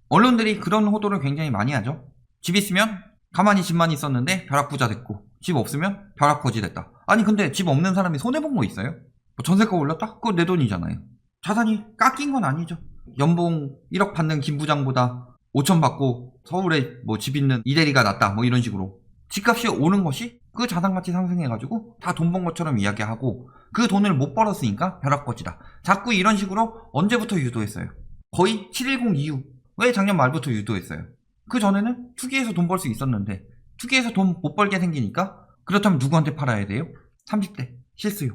언론들이 그런 호도를 굉장히 많이 하죠. 집 있으면 가만히 집만 있었는데 벼락부자 됐고, 집 없으면 벼락거지 됐다. 아니 근데 집 없는 사람이 손해본 거 있어요? 뭐 전세가 올랐다? 그거 내 돈이잖아요. 자산이 깎인 건 아니죠. 연봉 1억 받는 김 부장보다 5천 받고 서울에 뭐 집 있는 이대리가 낫다 뭐 이런 식으로 집값이 오른 것이 그 자산가치 상승해가지고 다 돈 번 것처럼 이야기하고, 그 돈을 못 벌었으니까 벼락거지다. 자꾸 이런 식으로 언제부터 유도했어요? 거의 710 이후. 왜 작년 말부터 유도했어요? 그 전에는 투기해서 돈 벌 수 있었는데, 투기해서 돈 못 벌게 생기니까, 그렇다면 누구한테 팔아야 돼요? 30대 실수요.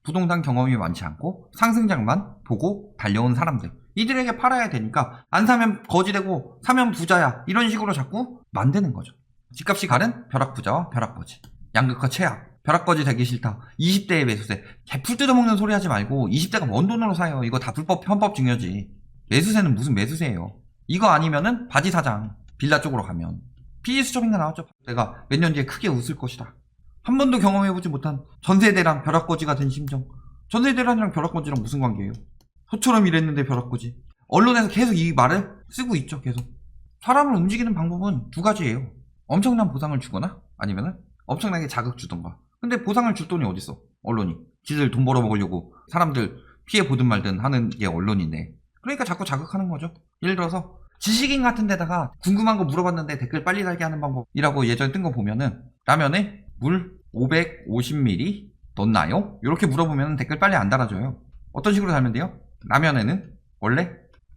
부동산 경험이 많지 않고 상승장만 보고 달려온 사람들, 이들에게 팔아야 되니까 안 사면 거지되고 사면 부자야, 이런 식으로 자꾸 만드는 거죠. 집값이 가른 벼락부자와 벼락거지, 양극화 최악. 벼락거지 되기 싫다. 20대의 매수세. 개풀 뜯어먹는 소리 하지 말고 20대가 뭔 돈으로 사요. 이거 다 불법 편법 증여지. 매수세는 무슨 매수세예요. 이거 아니면은 바지 사장 빌라 쪽으로 가면 PD수첩인가 나왔죠. 내가 몇 년 뒤에 크게 웃을 것이다. 한 번도 경험해보지 못한 전세대랑 벼락거지가 된 심정. 전세대랑이랑 벼락거지랑 무슨 관계예요? 소처럼 일했는데 벼락거지. 언론에서 계속 이 말을 쓰고 있죠. 계속. 사람을 움직이는 방법은 두 가지예요. 엄청난 보상을 주거나 아니면은 엄청나게 자극 주던가. 근데 보상을 줄 돈이 어딨어? 언론이. 지들 돈 벌어 먹으려고 사람들 피해 보든 말든 하는 게 언론인데. 그러니까 자꾸 자극하는 거죠. 예를 들어서 지식인 같은 데다가 궁금한 거 물어봤는데 댓글 빨리 달게 하는 방법이라고 예전에 뜬 거 보면은, 라면에 물 550ml 넣나요? 이렇게 물어보면 댓글 빨리 안 달아줘요. 어떤 식으로 달면 돼요? 라면에는 원래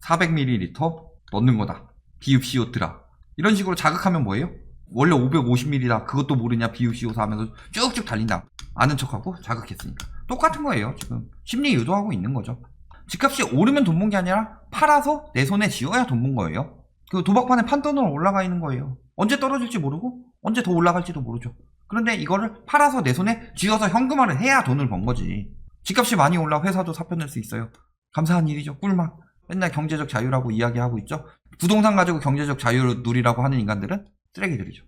400ml 넣는 거다. 비읍시오트라. 이런 식으로 자극하면 뭐예요? 원래 550ml다. 그것도 모르냐 비읍시오사 하면서 쭉쭉 달린다. 아는 척하고 자극했으니까. 똑같은 거예요. 지금 심리 유도하고 있는 거죠. 집값이 오르면 돈 번 게 아니라 팔아서 내 손에 쥐어야 돈 번 거예요. 그 도박판에 판돈으로 올라가 있는 거예요. 언제 떨어질지 모르고 언제 더 올라갈지도 모르죠. 그런데 이거를 팔아서 내 손에 쥐어서 현금화를 해야 돈을 번 거지. 집값이 많이 올라 회사도 사표 낼 수 있어요. 감사한 일이죠. 꿀맛. 맨날 경제적 자유라고 이야기하고 있죠. 부동산 가지고 경제적 자유를 누리라고 하는 인간들은 쓰레기들이죠.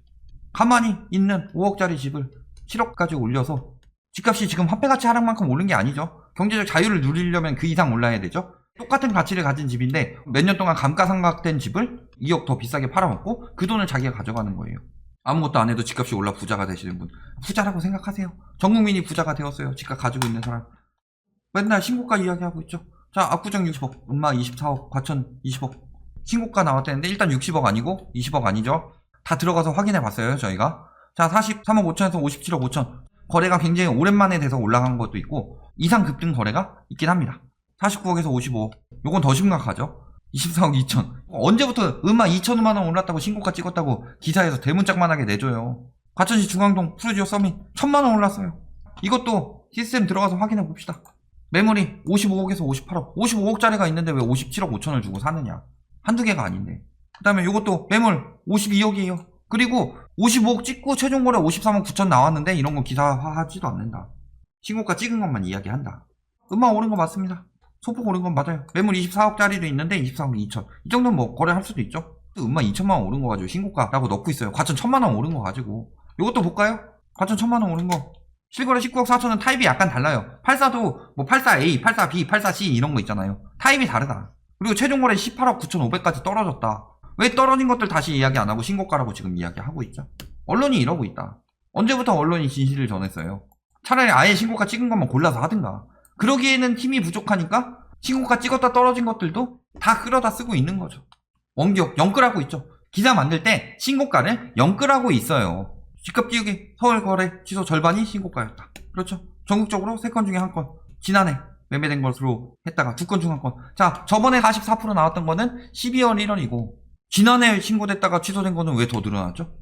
가만히 있는 5억짜리 집을 7억까지 올려서 집값이 지금 화폐가치 하락만큼 오른 게 아니죠. 경제적 자유를 누리려면 그 이상 올라야 되죠. 똑같은 가치를 가진 집인데 몇 년 동안 감가상각된 집을 2억 더 비싸게 팔아먹고 그 돈을 자기가 가져가는 거예요. 아무것도 안 해도 집값이 올라 부자가 되시는 분, 부자라고 생각하세요. 전 국민이 부자가 되었어요. 집값 가지고 있는 사람. 맨날 신고가 이야기하고 있죠. 자, 압구정 60억, 음마 24억, 과천 20억. 신고가 나왔다는데 일단 60억 아니고 20억 아니죠. 다 들어가서 확인해 봤어요, 저희가. 자, 43억 5천에서 57억 5천. 거래가 굉장히 오랜만에 돼서 올라간 것도 있고 이상 급등 거래가 있긴 합니다. 49억에서 55억. 요건 더 심각하죠. 24억 2천. 언제부터 음마 2천만원 올랐다고 신고가 찍었다고 기사에서 대문짝만하게 내줘요. 과천시 중앙동 푸르지오 서밋 1,000만원 올랐어요. 이것도 시스템 들어가서 확인해 봅시다. 매물이 55억에서 58억. 55억짜리가 있는데 왜 57억 5천을 주고 사느냐. 한두 개가 아닌데. 그 다음에 이것도 매물 52억이에요. 그리고 55억 찍고 최종 거래 53억 9천 나왔는데 이런 거 기사화하지도 않는다. 신고가 찍은 것만 이야기한다. 음마 오른 거 맞습니다. 소폭 오른 건 맞아요. 매물 24억짜리도 있는데 24억 2천. 이 정도는 뭐 거래할 수도 있죠. 음마 2천만원 오른 거 가지고 신고가라고 넣고 있어요. 과천 1,000만원 오른 거 가지고. 요것도 볼까요? 과천 1,000만원 오른 거. 실거래 19억 4천은 타입이 약간 달라요. 84도 뭐 84A, 84B, 84C 이런 거 있잖아요. 타입이 다르다. 그리고 최종 거래 18억 9,500까지 떨어졌다. 왜 떨어진 것들 다시 이야기 안 하고 신고가라고 지금 이야기하고 있죠? 언론이 이러고 있다. 언제부터 언론이 진실을 전했어요? 차라리 아예 신고가 찍은 것만 골라서 하든가. 그러기에는 힘이 부족하니까 신고가 찍었다 떨어진 것들도 다 끌어다 쓰고 있는 거죠. 원격, 영끌하고 있죠. 기사 만들 때 신고가를 영끌하고 있어요. 집값 띄우기, 서울 거래 취소 절반이 신고가였다. 그렇죠. 전국적으로 3건 중에 1건. 지난해 매매된 것으로 했다가 2건 중 1건. 자, 저번에 44% 나왔던 거는 12월 1월이고 지난해 신고됐다가 취소된 거는 왜 더 늘어났죠?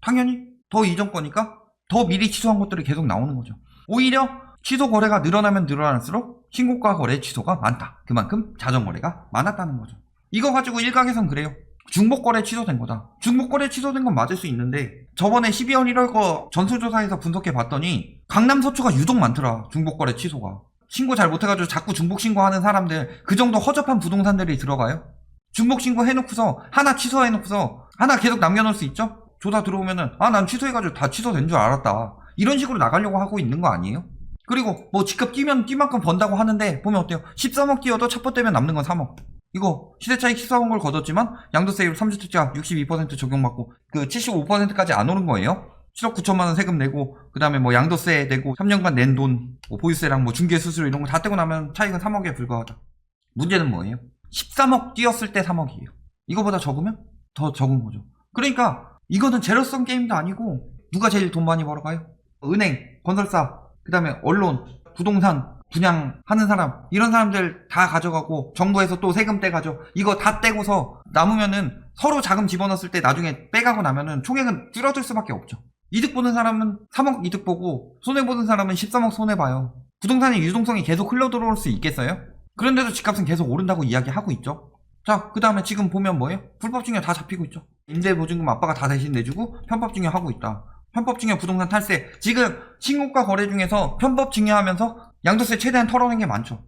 당연히 더 이전 거니까 더 미리 취소한 것들이 계속 나오는 거죠. 오히려 취소 거래가 늘어나면 늘어날수록 신고가 거래 취소가 많다. 그만큼 자전 거래가 많았다는 거죠. 이거 가지고 일각에선 그래요. 중복 거래 취소된 거다. 중복 거래 취소된 건 맞을 수 있는데 저번에 12월 1월 거 전수조사에서 분석해 봤더니 강남 서초가 유독 많더라. 중복 거래 취소가. 신고 잘 못해가지고 자꾸 중복 신고하는 사람들, 그 정도 허접한 부동산들이 들어가요. 중복 신고 해놓고서 하나 취소해놓고서 하나 계속 남겨놓을 수 있죠? 조사 들어오면은 난 취소해가지고 다 취소된 줄 알았다. 이런 식으로 나가려고 하고 있는 거 아니에요? 그리고 뭐 집값 뛰면 뛰만큼 번다고 하는데 보면 어때요? 13억 뛰어도 첫 번 떼면 남는 건 3억. 이거 시세차익 14억을 거뒀지만 양도세율 3주택자 62% 적용받고 그 75%까지 안 오른 거예요. 7억 9천만원 세금 내고 그 다음에 뭐 양도세 내고 3년간 낸 돈 뭐 보유세랑 뭐 중개수수료 이런 거 다 떼고 나면 차익은 3억에 불과하다. 문제는 뭐예요? 13억 뛰었을 때 3억이에요. 이거보다 적으면 더 적은 거죠. 그러니까 이거는 제로섬 게임도 아니고 누가 제일 돈 많이 벌어가요? 은행, 건설사, 그 다음에 언론, 부동산 분양하는 사람, 이런 사람들 다 가져가고 정부에서 또 세금 떼가죠. 이거 다 떼고서 남으면은 서로 자금 집어넣었을 때 나중에 빼가고 나면은 총액은 줄어들 수밖에 없죠. 이득 보는 사람은 3억 이득 보고 손해보는 사람은 13억 손해봐요. 부동산의 유동성이 계속 흘러들어올 수 있겠어요? 그런데도 집값은 계속 오른다고 이야기하고 있죠. 자, 그 다음에 지금 보면 뭐예요? 불법증여 다 잡히고 있죠. 임대보증금 아빠가 다 대신 내주고 편법증여 하고 있다. 편법증여 부동산 탈세. 지금 신고가 거래 중에서 편법증여하면서 양도세 최대한 털어낸 게 많죠.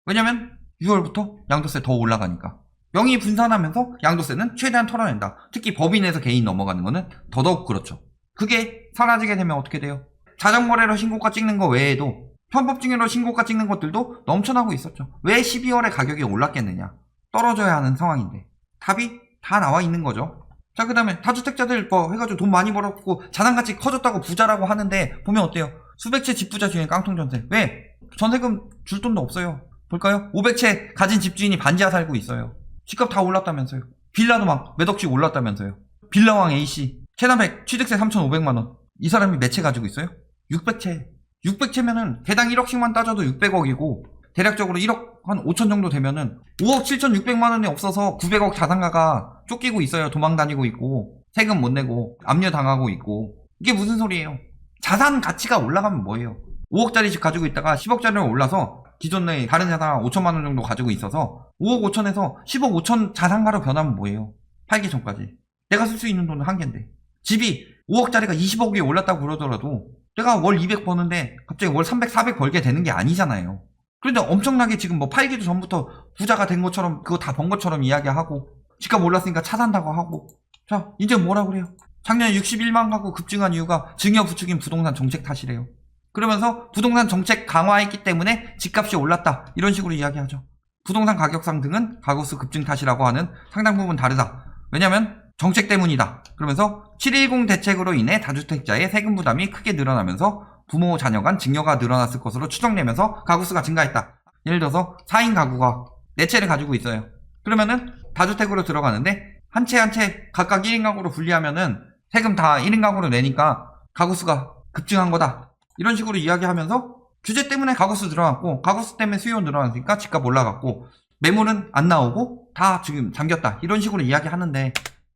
왜냐면 6월부터 양도세 더 올라가니까. 명의 분산하면서 양도세는 최대한 털어낸다. 특히 법인에서 개인 넘어가는 거는 더더욱 그렇죠. 그게 사라지게 되면 어떻게 돼요? 자전거래로 신고가 찍는 거 외에도 편법증여로 신고가 찍는 것들도 넘쳐나고 있었죠. 왜 12월에 가격이 올랐겠느냐? 떨어져야 하는 상황인데 답이 다 나와 있는 거죠. 자, 그 다음에 다주택자들 뭐 해가지고 돈 많이 벌었고 자산가치 커졌다고 부자라고 하는데 보면 어때요? 수백 채 집부자 중에 깡통전세. 왜? 전세금 줄 돈도 없어요. 볼까요? 500채 가진 집주인이 반지하 살고 있어요. 집값 다 올랐다면서요. 빌라도 막 몇 억씩 올랐다면서요. 빌라왕 A씨 체납액 취득세 3,500만원. 이 사람이 몇 채 가지고 있어요? 600채. 600채면은 개당 1억씩만 따져도 600억이고 대략적으로 1억 한 5천 정도 되면은 5억 7,600만원이 없어서 900억 자산가가 쫓기고 있어요. 도망 다니고 있고 세금 못 내고 압류 당하고 있고. 이게 무슨 소리예요? 자산 가치가 올라가면 뭐예요? 5억짜리 집 가지고 있다가 10억짜리로 올라서 기존에 다른 자산 5천만원 정도 가지고 있어서 5억 5천에서 10억 5천 자산가로 변하면 뭐예요? 팔기 전까지 내가 쓸 수 있는 돈은 한 개인데 집이 5억짜리가 20억에 올랐다고 그러더라도 내가 월 200 버는데 갑자기 월 300, 400 벌게 되는 게 아니잖아요. 그런데 엄청나게 지금 뭐 팔기도 전부터 부자가 된 것처럼 그거 다 번 것처럼 이야기하고 집값 올랐으니까 차 산다고 하고. 자, 이제 뭐라 그래요? 작년에 61만 가구 급증한 이유가 증여 부추긴 부동산 정책 탓이래요. 그러면서 부동산 정책 강화했기 때문에 집값이 올랐다 이런 식으로 이야기하죠. 부동산 가격 상승은 가구수 급증 탓이라고 하는 상당 부분 다르다. 왜냐면 정책 때문이다. 그러면서 710 대책으로 인해 다주택자의 세금 부담이 크게 늘어나면서 부모 자녀 간 증여가 늘어났을 것으로 추정되면서 가구수가 증가했다. 예를 들어서 4인 가구가 4채를 가지고 있어요. 그러면은 다주택으로 들어가는데 한 채 한 채 각각 1인 가구로 분리하면은 세금 다 1인 가구로 내니까 가구수가 급증한 거다. 이런 식으로 이야기하면서 규제 때문에 가구수 늘어났고 가구수 때문에 수요 늘어났으니까 집값 올라갔고 매물은 안 나오고 다 지금 잠겼다. 이런 식으로 이야기하는데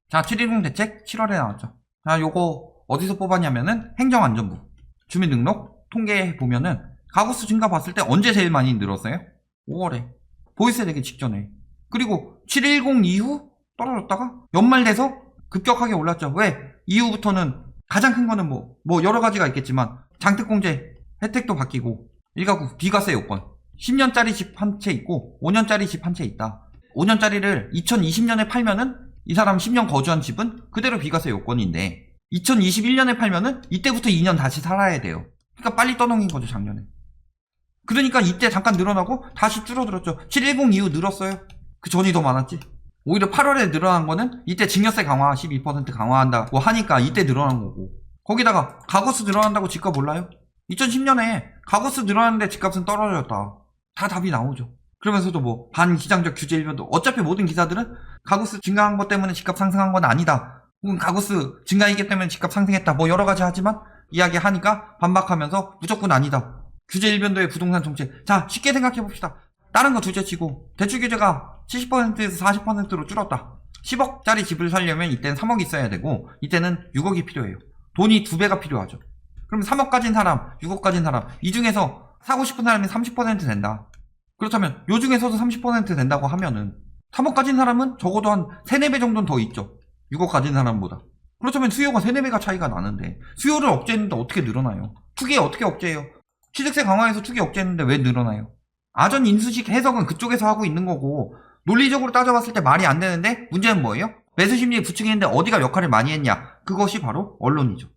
자, 710 대책 7월에 나왔죠. 자, 요거 어디서 뽑았냐면은 행정안전부 주민등록 통계에 보면은 가구수 증가 봤을 때 언제 제일 많이 늘었어요? 5월에 보유세 내기 직전에. 그리고 710 이후 떨어졌다가 연말 돼서 급격하게 올랐죠. 왜? 이후부터는 가장 큰 거는 뭐 여러 가지가 있겠지만 장특공제 혜택도 바뀌고 1가구 비과세 요건 10년짜리 집 한 채 있고 5년짜리 집 한 채 있다. 5년짜리를 2020년에 팔면은 이 사람 10년 거주한 집은 그대로 비과세 요건인데 2021년에 팔면은 이때부터 2년 다시 살아야 돼요. 그러니까 빨리 떠넘긴 거죠, 작년에. 그러니까 이때 잠깐 늘어나고 다시 줄어들었죠. 710 이후 늘었어요. 그 전이 더 많았지. 오히려 8월에 늘어난 거는 이때 증여세 강화 12% 강화한다고 하니까 이때 늘어난 거고. 거기다가 가구수 늘어난다고 집값 몰라요? 2010년에 가구수 늘어났는데 집값은 떨어졌다. 다 답이 나오죠. 그러면서도 뭐 반기장적 규제 일변도 어차피 모든 기사들은 가구수 증가한 것 때문에 집값 상승한 건 아니다. 혹은 가구수 증가이기 때문에 집값 상승했다. 뭐 여러 가지 하지만 이야기하니까 반박하면서 무조건 아니다. 규제 일변도의 부동산 정책. 자, 쉽게 생각해 봅시다. 다른 거 둘째치고 대출 규제가 70%에서 40%로 줄었다. 10억짜리 집을 살려면 이때는 3억 있어야 되고 이때는 6억이 필요해요. 돈이 2배가 필요하죠. 그럼 3억 가진 사람, 6억 가진 사람 이 중에서 사고 싶은 사람이 30% 된다. 그렇다면 요 중에서도 30% 된다고 하면은 3억 가진 사람은 적어도 한 3, 4배 정도는 더 있죠. 6억 가진 사람보다. 그렇다면 수요가 3, 4배가 차이가 나는데 수요를 억제했는데 어떻게 늘어나요? 투기 어떻게 억제해요? 취득세 강화해서 투기 억제했는데 왜 늘어나요? 아전 인수식 해석은 그쪽에서 하고 있는 거고 논리적으로 따져봤을 때 말이 안 되는데 문제는 뭐예요? 매수 심리에 부추기는데 어디가 역할을 많이 했냐? 그것이 바로 언론이죠.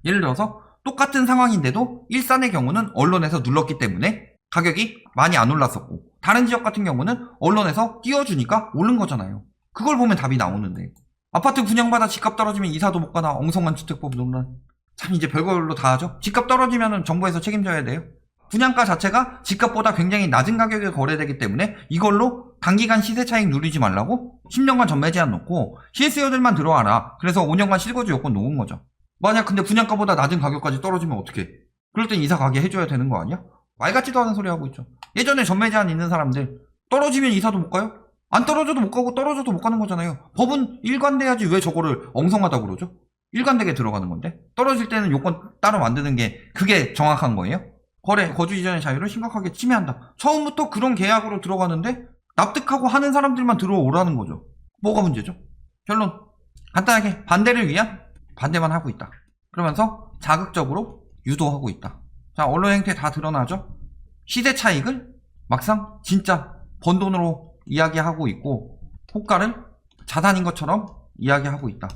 예를 들어서 똑같은 상황인데도 일산의 경우는 언론에서 눌렀기 때문에 가격이 많이 안 올랐었고 다른 지역 같은 경우는 언론에서 띄워주니까 오른 거잖아요. 그걸 보면 답이 나오는데 아파트 분양받아 집값 떨어지면 이사도 못 가나 엉성한 주택법 논란. 참 이제 별걸로 다 하죠. 집값 떨어지면 정부에서 책임져야 돼요. 분양가 자체가 집값보다 굉장히 낮은 가격에 거래되기 때문에 이걸로 단기간 시세 차익 누리지 말라고 10년간 전매 제한 놓고 실수요들만 들어와라. 그래서 5년간 실거주 요건 놓은 거죠. 만약 근데 분양가보다 낮은 가격까지 떨어지면 어떡해? 그럴 땐 이사 가게 해줘야 되는 거 아니야? 말 같지도 않은 소리 하고 있죠. 예전에 전매 제한 있는 사람들 떨어지면 이사도 못 가요? 안 떨어져도 못 가고 떨어져도 못 가는 거잖아요. 법은 일관돼야지 왜 저거를 엉성하다고 그러죠? 일관되게 들어가는 건데 떨어질 때는 요건 따로 만드는 게 그게 정확한 거예요? 거래, 거주 이전의 자유를 심각하게 침해한다. 처음부터 그런 계약으로 들어가는데 납득하고 하는 사람들만 들어오라는 거죠. 뭐가 문제죠? 결론 간단하게 반대를 위한 반대만 하고 있다. 그러면서 자극적으로 유도하고 있다. 자, 언론 행태 다 드러나죠? 시세 차익을 막상 진짜 번 돈으로 이야기하고 있고 호가를 자산인 것처럼 이야기하고 있다.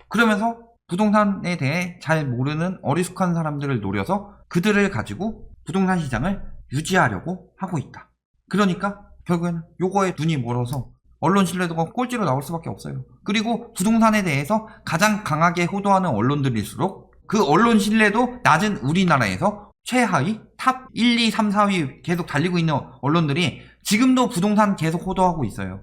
그러면서 부동산에 대해 잘 모르는 어리숙한 사람들을 노려서 그들을 가지고 부동산 시장을 유지하려고 하고 있다. 그러니까 결국에는 요거에 눈이 멀어서 언론 신뢰도가 꼴찌로 나올 수밖에 없어요. 그리고 부동산에 대해서 가장 강하게 호도하는 언론들일수록 그 언론 신뢰도 낮은 우리나라에서 최하위 탑 1, 2, 3, 4위 계속 달리고 있는 언론들이 지금도 부동산 계속 호도하고 있어요.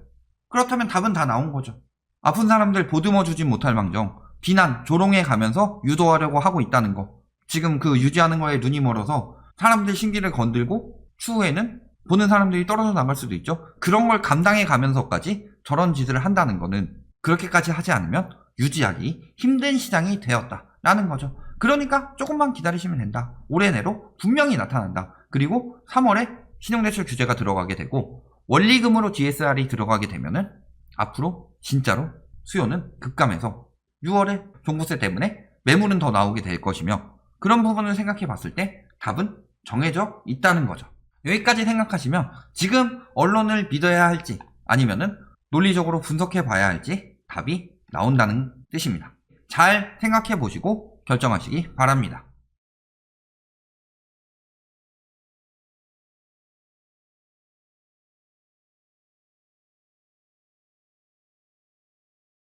그렇다면 답은 다 나온 거죠. 아픈 사람들 보듬어 주진 못할 망정 비난, 조롱해 가면서 유도하려고 하고 있다는 거. 지금 그 유지하는 거에 눈이 멀어서 사람들 심기를 건들고 추후에는 보는 사람들이 떨어져 나갈 수도 있죠. 그런 걸 감당해 가면서까지 저런 짓을 한다는 거는 그렇게까지 하지 않으면 유지하기 힘든 시장이 되었다라는 거죠. 그러니까 조금만 기다리시면 된다. 올해 내로 분명히 나타난다. 그리고 3월에 신용대출 규제가 들어가게 되고 원리금으로 DSR이 들어가게 되면은 앞으로 진짜로 수요는 급감해서 6월에 종부세 때문에 매물은 더 나오게 될 것이며 그런 부분을 생각해 봤을 때 답은 정해져 있다는 거죠. 여기까지 생각하시면 지금 언론을 믿어야 할지 아니면은 논리적으로 분석해 봐야 할지 답이 나온다는 뜻입니다. 잘 생각해 보시고 결정하시기 바랍니다.